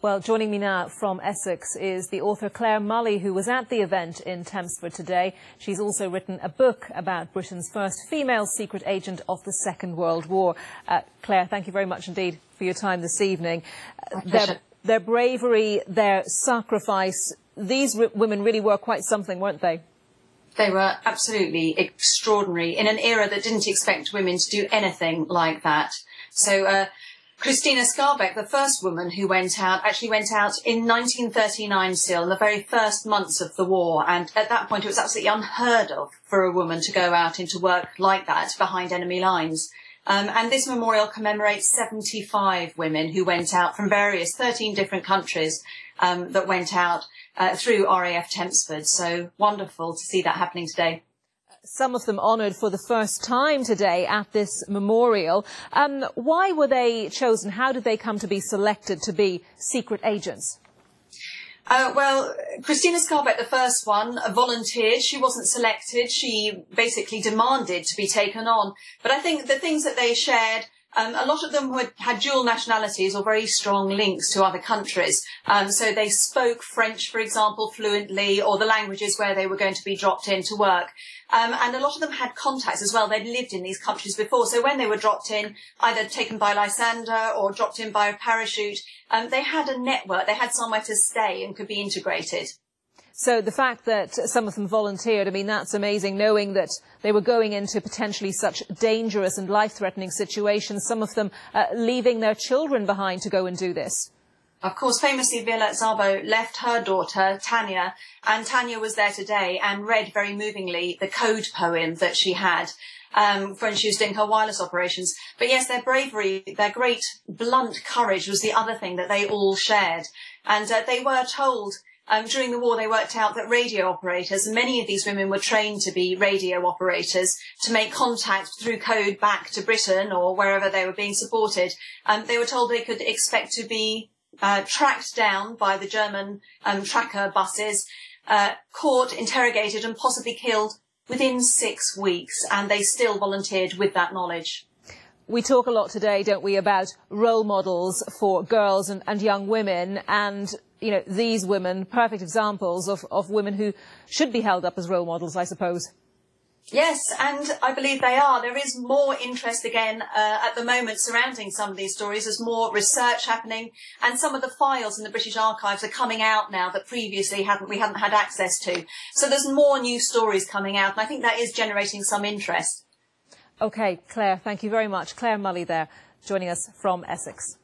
Well, joining me now from Essex is the author Clare Mulley, who was at the event in Tempsford today. She's also written a book about Britain's first female secret agent of the Second World War. Clare, thank you very much indeed for your time this evening. Their bravery, their sacrifice, these women really were quite something, weren't they? They were absolutely extraordinary in an era that didn't expect women to do anything like that. So Christina Skarbek, the first woman who went out, actually went out in 1939 still, in the very first months of the war. And at that point, it was absolutely unheard of for a woman to go out into work like that behind enemy lines. And this memorial commemorates 75 women who went out from 13 different countries that went out through RAF Tempsford. So wonderful to see that happening today. Some of them honoured for the first time today at this memorial. Why were they chosen? How did they come to be selected to be secret agents? Well, Christina Skarbek, the first one, volunteered. She wasn't selected. She basically demanded to be taken on. But I think the things that they shared, a lot of them had dual nationalities or very strong links to other countries. So they spoke French, for example, fluently, or the languages where they were going to be dropped in to work. And a lot of them had contacts as well. They'd lived in these countries before. So when they were dropped in, either taken by Lysander or dropped in by a parachute, they had a network. They had somewhere to stay and could be integrated. So the fact that some of them volunteered, I mean, that's amazing, knowing that they were going into potentially such dangerous and life-threatening situations, some of them leaving their children behind to go and do this. Of course, famously, Violette Szabo left her daughter, Tanya, and Tanya was there today and read very movingly the code poem that she had when she was doing her wireless operations. But yes, their bravery, their great blunt courage was the other thing that they all shared. And they were told during the war, they worked out that radio operators, and many of these women were trained to be radio operators, to make contact through code back to Britain or wherever they were being supported. They were told they could expect to be tracked down by the German tracker buses, caught, interrogated and possibly killed within 6 weeks. And they still volunteered with that knowledge. We talk a lot today, don't we, about role models for girls and young women, and you know, these women, perfect examples of women who should be held up as role models, I suppose. Yes, and I believe they are. There is more interest again at the moment surrounding some of these stories. There's more research happening, and some of the files in the British Archives are coming out now that previously we hadn't had access to. So there's more new stories coming out, and I think that is generating some interest. OK, Clare, thank you very much. Clare Mulley there, joining us from Essex.